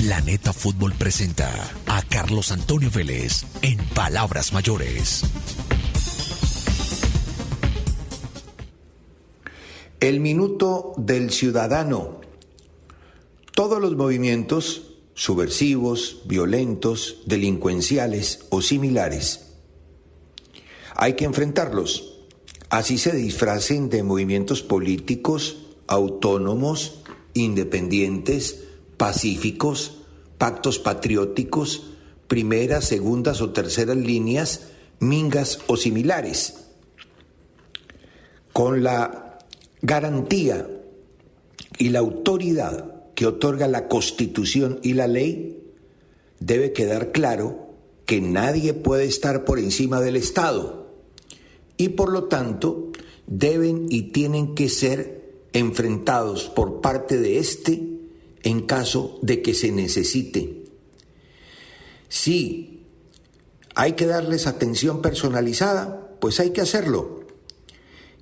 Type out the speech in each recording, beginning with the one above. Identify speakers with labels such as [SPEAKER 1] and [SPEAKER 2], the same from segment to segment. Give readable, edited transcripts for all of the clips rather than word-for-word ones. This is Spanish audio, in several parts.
[SPEAKER 1] Planeta Fútbol presenta a Carlos Antonio Vélez en Palabras Mayores.
[SPEAKER 2] El minuto del ciudadano. Todos los movimientos subversivos, violentos, delincuenciales o similares, hay que enfrentarlos. Así se disfracen de movimientos políticos, autónomos, independientes, pacíficos, pactos patrióticos, primeras, segundas o terceras líneas, mingas o similares. Con la garantía y la autoridad que otorga la Constitución y la ley, debe quedar claro que nadie puede estar por encima del Estado y por lo tanto deben y tienen que ser enfrentados por parte de éste en caso de que se necesite. Si hay que darles atención personalizada, pues hay que hacerlo.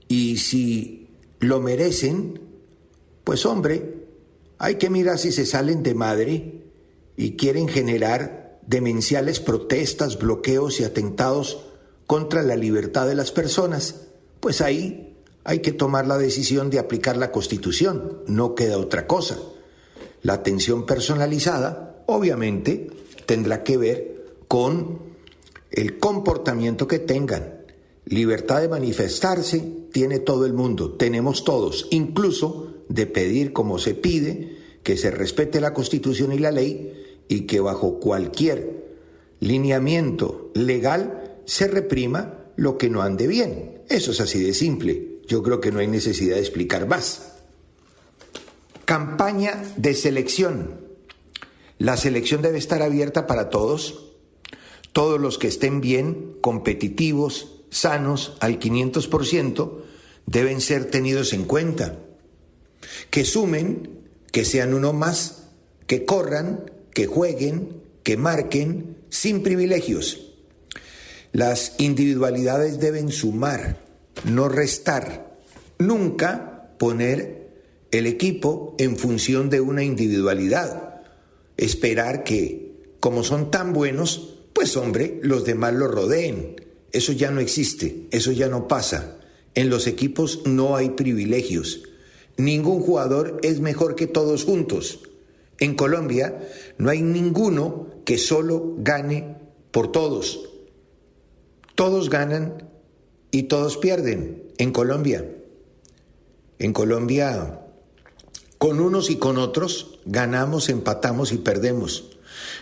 [SPEAKER 2] Y si lo merecen, pues hombre, hay que mirar si se salen de madre y quieren generar demenciales protestas, bloqueos y atentados contra la libertad de las personas, pues ahí hay que tomar la decisión de aplicar la Constitución, no queda otra cosa. La atención personalizada, obviamente, tendrá que ver con el comportamiento que tengan. Libertad de manifestarse tiene todo el mundo, tenemos todos, incluso de pedir como se pide, que se respete la Constitución y la ley y que bajo cualquier lineamiento legal se reprima lo que no ande bien. Eso es así de simple. Yo creo que no hay necesidad de explicar más. Campaña de selección. La selección debe estar abierta para todos. Todos los que estén bien, competitivos, sanos, al 500%, deben ser tenidos en cuenta. Que sumen, que sean uno más, que corran, que jueguen, que marquen, sin privilegios. Las individualidades deben sumar, no restar. Nunca poner el equipo en función de una individualidad. Esperar que, como son tan buenos, pues hombre, los demás los rodeen. Eso ya no existe, eso ya no pasa. En los equipos no hay privilegios. Ningún jugador es mejor que todos juntos. En Colombia no hay ninguno que solo gane por todos. Todos ganan y todos pierden en Colombia. En Colombia, con unos y con otros, ganamos, empatamos y perdemos.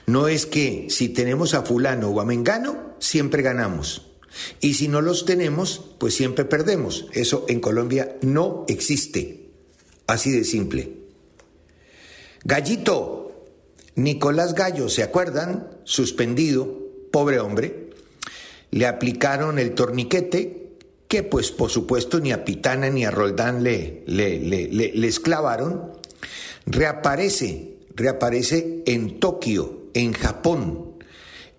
[SPEAKER 2] No es que si tenemos a fulano o a mengano, siempre ganamos. Y si no los tenemos, pues siempre perdemos. Eso en Colombia no existe. Así de simple. Gallito, Nicolás Gallo, ¿se acuerdan? Suspendido, pobre hombre. Le aplicaron el torniquete que pues por supuesto ni a Pitana ni a Roldán les clavaron. Reaparece en Tokio, en Japón,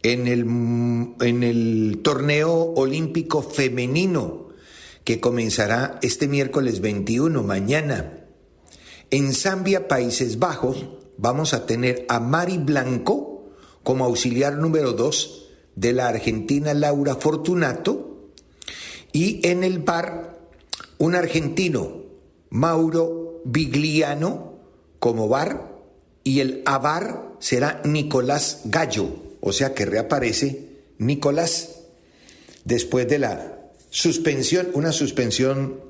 [SPEAKER 2] en el torneo olímpico femenino que comenzará este miércoles 21, mañana. En Zambia, Países Bajos, vamos a tener a Mari Blanco como auxiliar número 2 de la argentina Laura Fortunato, y en el VAR un argentino, Mauro Vigliano, como VAR, y el AVAR será Nicolás Gallo, o sea que reaparece Nicolás después de la suspensión, una suspensión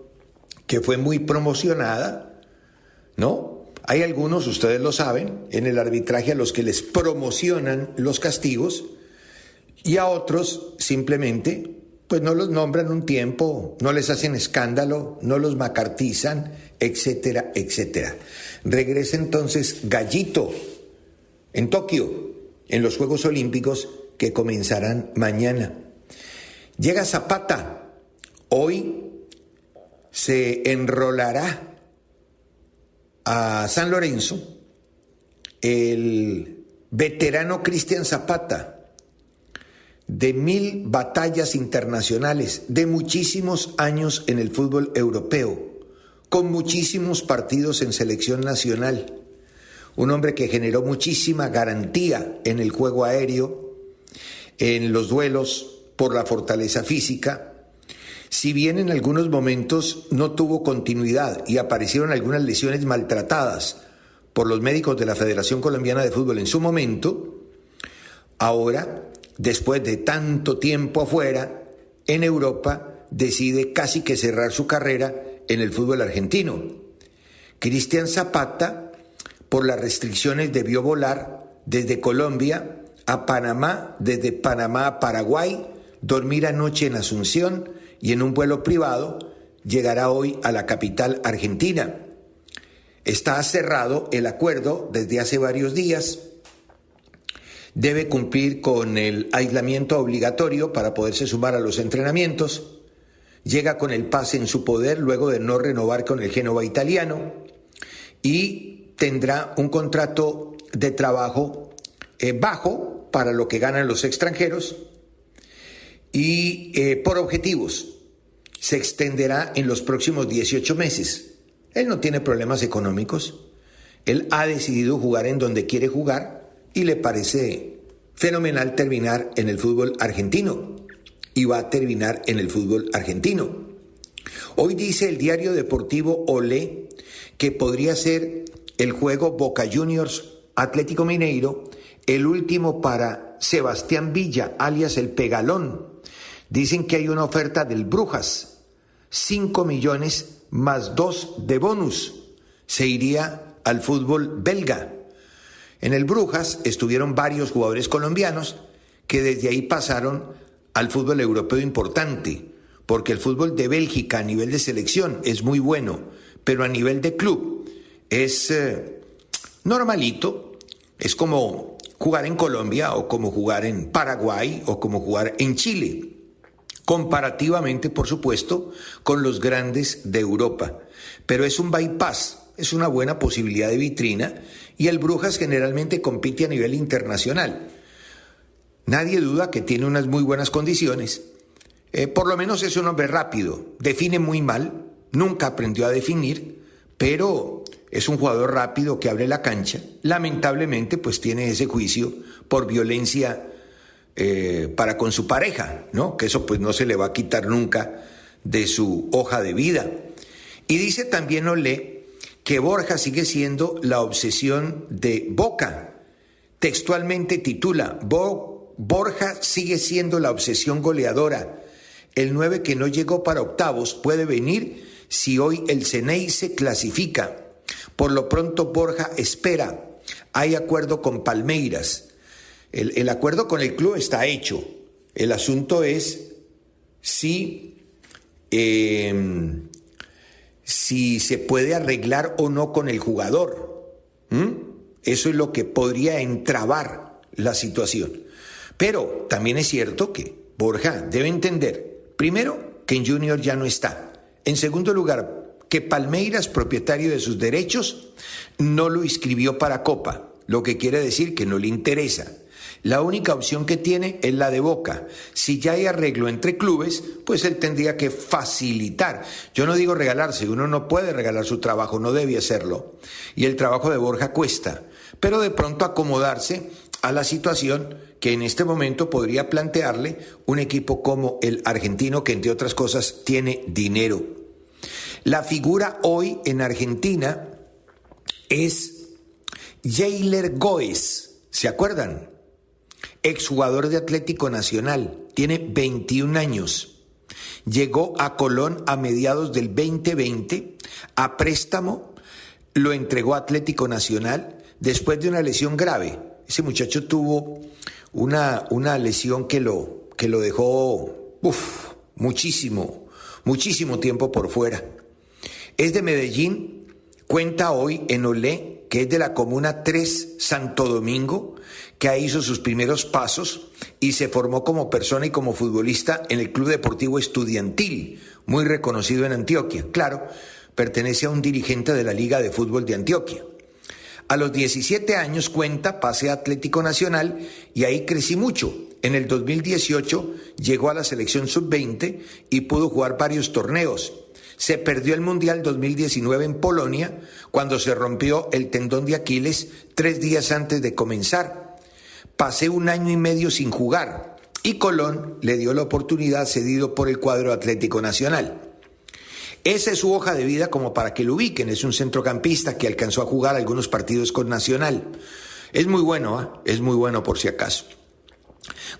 [SPEAKER 2] que fue muy promocionada, ¿no? Hay algunos, ustedes lo saben, en el arbitraje a los que les promocionan los castigos y a otros simplemente pues no los nombran un tiempo, no les hacen escándalo, no los macartizan, etcétera, etcétera. Regresa entonces Gallito en Tokio, en los Juegos Olímpicos que comenzarán mañana. Llega Zapata, hoy se enrolará a San Lorenzo el veterano Cristian Zapata, de 1000 batallas internacionales, de muchísimos años en el fútbol europeo, con muchísimos partidos en selección nacional, un hombre que generó muchísima garantía en el juego aéreo, en los duelos por la fortaleza física. Si bien en algunos momentos no tuvo continuidad y aparecieron algunas lesiones maltratadas por los médicos de la Federación Colombiana de Fútbol en su momento, ahora, después de tanto tiempo afuera, en Europa, decide casi que cerrar su carrera en el fútbol argentino. Cristian Zapata, por las restricciones, debió volar desde Colombia a Panamá, desde Panamá a Paraguay, dormir anoche en Asunción y en un vuelo privado llegará hoy a la capital argentina. Está cerrado el acuerdo desde hace varios días. Debe cumplir con el aislamiento obligatorio para poderse sumar a los entrenamientos. Llega con el pase en su poder luego de no renovar con el Génova italiano y tendrá un contrato de trabajo bajo para lo que ganan los extranjeros y por objetivos. Se extenderá en los próximos 18 meses. Él no tiene problemas económicos. Él ha decidido jugar en donde quiere jugar y le parece fenomenal terminar en el fútbol argentino. Y va a terminar en el fútbol argentino. Hoy dice el diario deportivo Olé que podría ser el juego Boca Juniors Atlético Mineiro el último para Sebastián Villa, alias el Pegalón. Dicen que hay una oferta del Brujas, 5 millones más 2 de bonus. Se iría al fútbol belga. En el Brujas estuvieron varios jugadores colombianos que desde ahí pasaron al fútbol europeo importante, porque el fútbol de Bélgica a nivel de selección es muy bueno, pero a nivel de club es normalito, es como jugar en Colombia o como jugar en Paraguay o como jugar en Chile, comparativamente, por supuesto, con los grandes de Europa. Pero es un bypass, es una buena posibilidad de vitrina y el Brujas generalmente compite a nivel internacional. Nadie duda que tiene unas muy buenas condiciones. Por lo menos es un hombre rápido, define muy mal, nunca aprendió a definir, pero es un jugador rápido que abre la cancha. Lamentablemente, pues tiene ese juicio por violencia para con su pareja, ¿no? Que eso pues no se le va a quitar nunca de su hoja de vida. Y dice también Olé que Borja sigue siendo la obsesión de Boca. Textualmente titula, Borja sigue siendo la obsesión goleadora. El 9 que no llegó para octavos puede venir si hoy el Ceneice clasifica. Por lo pronto Borja espera. Hay acuerdo con Palmeiras. El acuerdo con el club está hecho. El asunto es si se puede arreglar o no con el jugador. Eso es lo que podría entrabar la situación. Pero también es cierto que Borja debe entender, primero, que en Junior ya no está. En segundo lugar, que Palmeiras, propietario de sus derechos, no lo inscribió para Copa, lo que quiere decir que no le interesa. La única opción que tiene es la de Boca. Si ya hay arreglo entre clubes, pues él tendría que facilitar. Yo no digo regalarse, uno no puede regalar su trabajo, no debe hacerlo. Y el trabajo de Borja cuesta. Pero de pronto acomodarse a la situación que en este momento podría plantearle un equipo como el argentino, que entre otras cosas tiene dinero. La figura hoy en Argentina es Jeiler Goes, ¿se acuerdan? Exjugador de Atlético Nacional, tiene 21 años. Llegó a Colón a mediados del 2020 a préstamo, lo entregó a Atlético Nacional después de una lesión grave. Ese muchacho tuvo una lesión que lo dejó muchísimo tiempo por fuera. Es de Medellín, cuenta hoy en Olé que es de la Comuna 3 Santo Domingo, que ahí hizo sus primeros pasos y se formó como persona y como futbolista en el Club Deportivo Estudiantil, muy reconocido en Antioquia. Claro, pertenece a un dirigente de la Liga de Fútbol de Antioquia. A los 17 años pasé a Atlético Nacional y ahí crecí mucho. En el 2018 llegó a la selección sub-20 y pudo jugar varios torneos. se perdió el Mundial 2019 en Polonia cuando se rompió el tendón de Aquiles 3 días antes de comenzar. Pasé 1 año y medio sin jugar y Colón le dio la oportunidad cedido por el cuadro Atlético Nacional. Esa es su hoja de vida como para que lo ubiquen. Es un centrocampista que alcanzó a jugar algunos partidos con Nacional. Es muy bueno, es muy bueno por si acaso.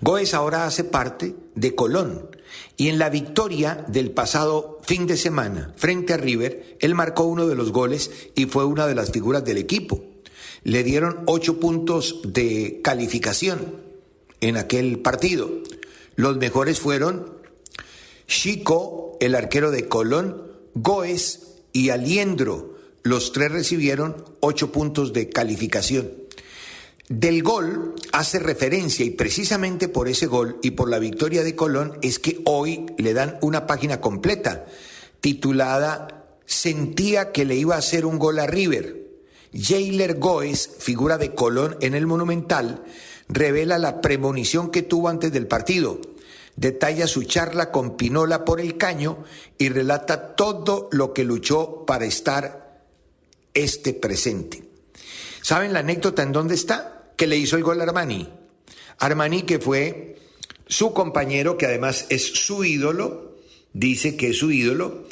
[SPEAKER 2] Goes ahora hace parte de Colón y en la victoria del pasado fin de semana frente a River, él marcó uno de los goles y fue una de las figuras del equipo. Le dieron 8 puntos de calificación en aquel partido. Los mejores fueron Chico, el arquero de Colón, Goes y Aliendro. Los 3 recibieron 8 puntos de calificación. Del gol hace referencia y precisamente por ese gol y por la victoria de Colón es que hoy le dan una página completa titulada "Sentía que le iba a hacer un gol a River". Jeiler Goes, figura de Colón en el Monumental, revela la premonición que tuvo antes del partido. Detalla su charla con Pinola por el Caño y relata todo lo que luchó para estar presente. ¿Saben la anécdota en dónde está? Que le hizo el gol a Armani. Armani, que fue su compañero, que además es su ídolo, dice que es su ídolo,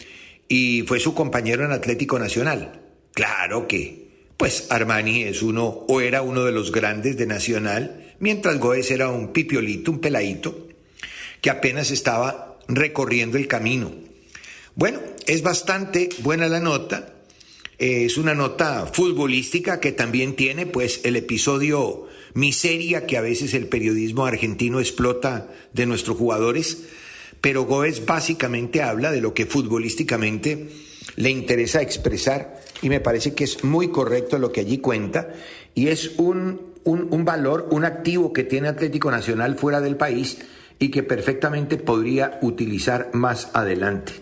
[SPEAKER 2] y fue su compañero en Atlético Nacional. Claro que, pues Armani es uno, o era uno de los grandes de Nacional, mientras Goes era un pipiolito, un peladito, que apenas estaba recorriendo el camino. Bueno, es bastante buena la nota. Es una nota futbolística que también tiene pues el episodio miseria que a veces el periodismo argentino explota de nuestros jugadores, pero Goes básicamente habla de lo que futbolísticamente le interesa expresar y me parece que es muy correcto lo que allí cuenta y es un valor, un activo que tiene Atlético Nacional fuera del país y que perfectamente podría utilizar más adelante.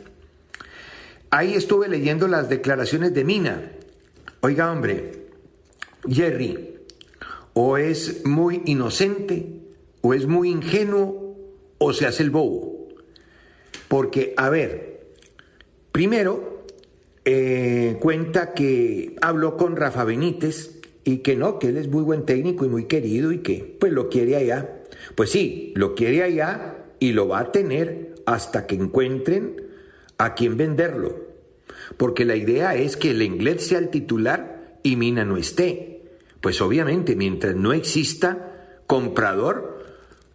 [SPEAKER 2] Ahí estuve leyendo las declaraciones de Mina. Oiga, hombre, Jerry, o es muy inocente, o es muy ingenuo, o se hace el bobo. Porque, a ver, primero, cuenta que habló con Rafa Benítez y que no, que él es muy buen técnico y muy querido y que pues lo quiere allá. Pues sí, lo quiere allá y lo va a tener hasta que encuentren a quién venderlo. Porque la idea es que el Lenglet sea el titular y Mina no esté. Pues obviamente, mientras no exista comprador,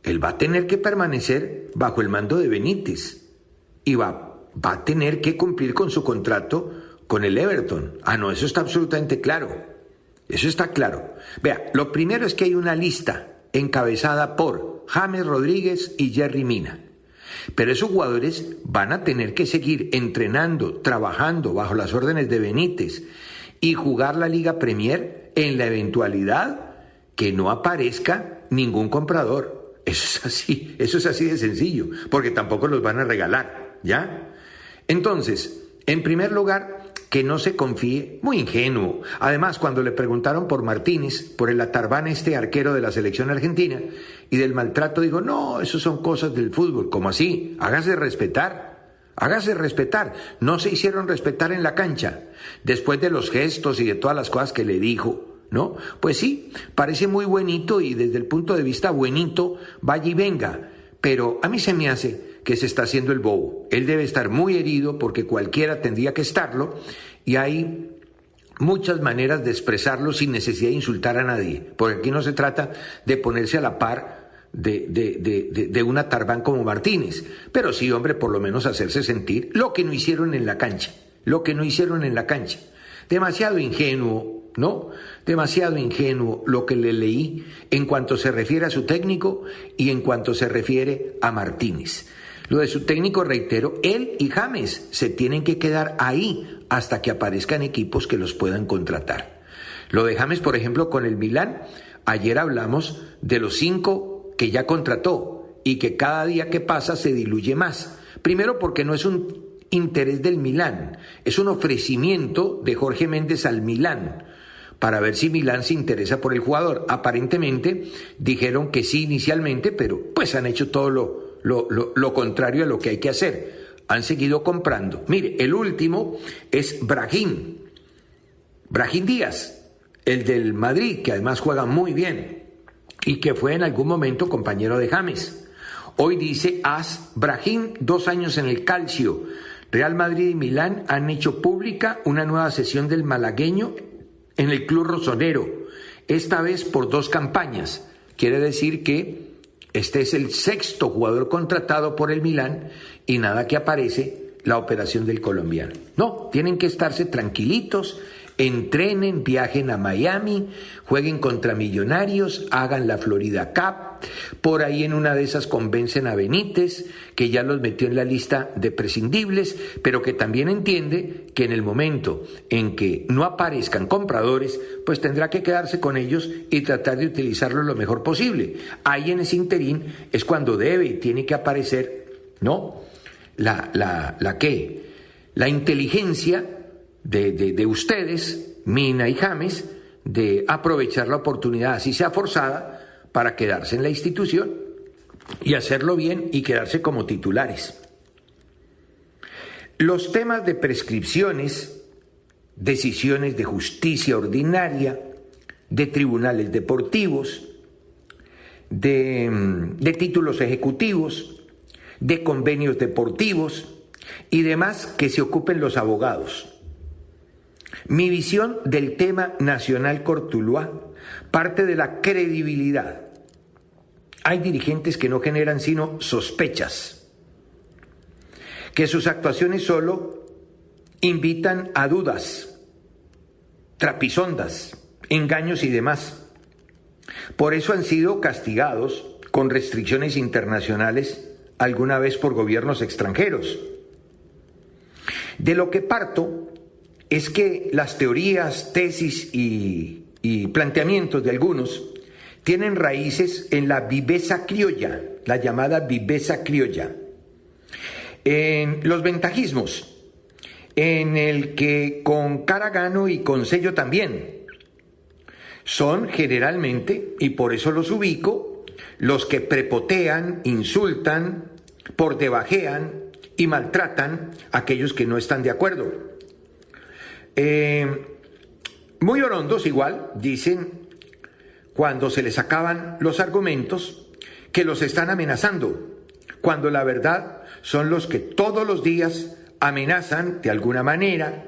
[SPEAKER 2] él va a tener que permanecer bajo el mando de Benítez y va a tener que cumplir con su contrato con el Everton. Ah, no, eso está absolutamente claro. Eso está claro. Vea, lo primero es que hay una lista encabezada por James Rodríguez y Jerry Mina. Pero esos jugadores van a tener que seguir entrenando, trabajando bajo las órdenes de Benítez y jugar la Liga Premier en la eventualidad que no aparezca ningún comprador. Eso es así de sencillo, porque tampoco los van a regalar, ¿ya? Entonces, en primer lugar, que no se confíe, muy ingenuo. Además, cuando le preguntaron por Martínez, por el Atarbán, arquero de la selección argentina, y del maltrato, dijo, no, eso son cosas del fútbol. ¿Cómo así? Hágase respetar, no se hicieron respetar en la cancha, después de los gestos y de todas las cosas que le dijo, ¿no? Pues sí, parece muy buenito y desde el punto de vista buenito, vaya y venga, pero a mí se me hace que se está haciendo el bobo. Él debe estar muy herido porque cualquiera tendría que estarlo y hay muchas maneras de expresarlo sin necesidad de insultar a nadie, porque aquí no se trata de ponerse a la par de un Atarbán como Martínez, pero sí, hombre, por lo menos hacerse sentir lo que no hicieron en la cancha, demasiado ingenuo, ¿no? Demasiado ingenuo lo que le leí en cuanto se refiere a su técnico y en cuanto se refiere a Martínez. Lo de su técnico, reitero, él y James se tienen que quedar ahí hasta que aparezcan equipos que los puedan contratar. Lo de James, por ejemplo, con el Milán, ayer hablamos de los 5 que ya contrató y que cada día que pasa se diluye más. Primero porque no es un interés del Milán, es un ofrecimiento de Jorge Méndez al Milán para ver si Milán se interesa por el jugador. Aparentemente dijeron que sí inicialmente, pero pues han hecho todo lo contrario a lo que hay que hacer. han seguido comprando. Mire, el último es Brahim Díaz, el del Madrid, que además juega muy bien y que fue en algún momento compañero de James. Hoy dice Brahim, 2 años en el Calcio. Real Madrid y Milán han hecho pública una nueva cesión del malagueño en el club rosonero, esta vez por 2 campañas. Quiere decir que este es el 6º jugador contratado por el Milán y nada que aparece la operación del colombiano. No, tienen que estarse tranquilitos, entrenen, viajen a Miami, jueguen contra Millonarios, hagan la Florida Cup, por ahí en una de esas convencen a Benítez, que ya los metió en la lista de prescindibles, pero que también entiende que en el momento en que no aparezcan compradores, pues tendrá que quedarse con ellos y tratar de utilizarlos lo mejor posible. Ahí en ese interín es cuando debe y tiene que aparecer, ¿no? La inteligencia de ustedes, Mina y James, de aprovechar la oportunidad, así sea forzada, para quedarse en la institución y hacerlo bien y quedarse como titulares. Los temas de prescripciones, decisiones de justicia ordinaria, de tribunales deportivos, de títulos ejecutivos, de convenios deportivos y demás que se ocupen los abogados. Mi visión del tema Nacional Cortuluá parte de la credibilidad. Hay dirigentes que no generan sino sospechas, que sus actuaciones solo invitan a dudas, trapisondas, engaños y demás. Por eso han sido castigados con restricciones internacionales alguna vez por gobiernos extranjeros. De lo que parto es que las teorías, tesis y planteamientos de algunos tienen raíces en la viveza criolla, la llamada viveza criolla, en los ventajismos, en el que con cara gano y con sello también, son generalmente, y por eso los ubico, los que prepotean, insultan, por debajean y maltratan a aquellos que no están de acuerdo. Muy orondos igual, dicen, cuando se les acaban los argumentos, que los están amenazando, cuando la verdad son los que todos los días amenazan de alguna manera,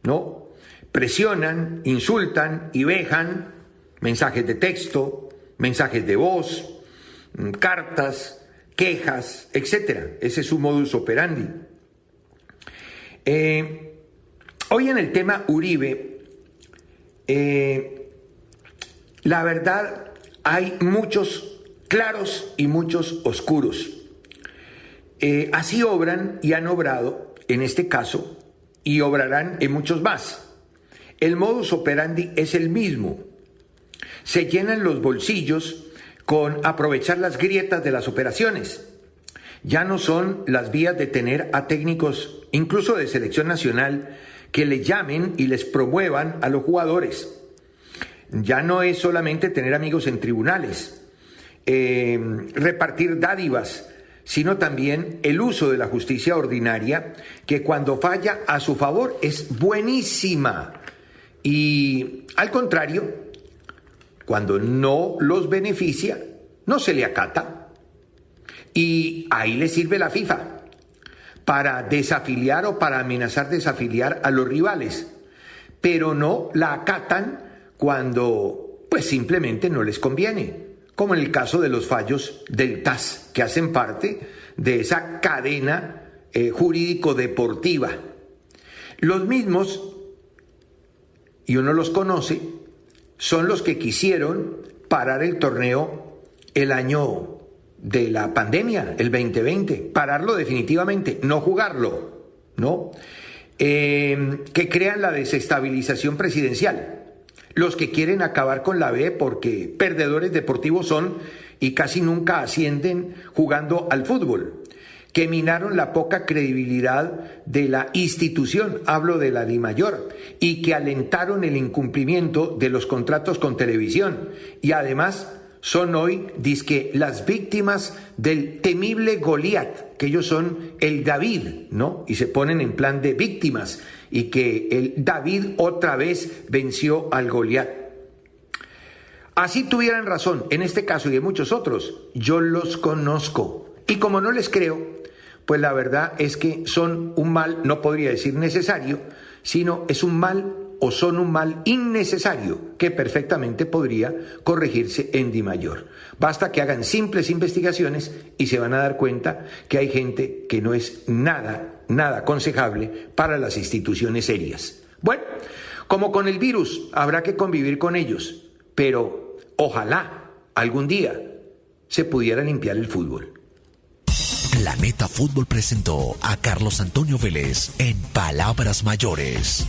[SPEAKER 2] ¿no? Presionan, insultan y vejan, mensajes de texto, mensajes de voz, cartas, quejas, etc. Ese es su modus operandi. Hoy en el tema Uribe, la verdad hay muchos claros y muchos oscuros. Así obran y han obrado en este caso y obrarán en muchos más. El modus operandi es el mismo. Se llenan los bolsillos con aprovechar las grietas de las operaciones. Ya no son las vías de tener a técnicos, incluso de selección nacional, que le llamen y les promuevan a los jugadores. Ya no es solamente tener amigos en tribunales, repartir dádivas, sino también el uso de la justicia ordinaria, que cuando falla a su favor es buenísima. Y al contrario, cuando no los beneficia, no se le acata. Y ahí le sirve la FIFA para desafiliar o para amenazar desafiliar a los rivales, pero no la acatan cuando pues simplemente no les conviene, como en el caso de los fallos del TAS, que hacen parte de esa cadena jurídico-deportiva. Los mismos, y uno los conoce, son los que quisieron parar el torneo el año de la pandemia, el 2020, pararlo definitivamente, no jugarlo, ¿no? Que crean la desestabilización presidencial. Los que quieren acabar con la B porque perdedores deportivos son y casi nunca ascienden jugando al fútbol. Que minaron la poca credibilidad de la institución, hablo de la DIMAYOR, y que alentaron el incumplimiento de los contratos con televisión y además son hoy, dizque, las víctimas del temible Goliat, que ellos son el David, ¿no? Y se ponen en plan de víctimas, y que el David otra vez venció al Goliat. Así tuvieran razón, en este caso y en muchos otros, yo los conozco. Y como no les creo, pues la verdad es que son un mal, no podría decir necesario, sino es un mal o son un mal innecesario que perfectamente podría corregirse en Di Mayor. Basta que hagan simples investigaciones y se van a dar cuenta que hay gente que no es nada aconsejable para las instituciones serias. Bueno, como con el virus, habrá que convivir con ellos, pero ojalá algún día se pudiera limpiar el fútbol.
[SPEAKER 1] Planeta Fútbol presentó a Carlos Antonio Vélez en Palabras Mayores.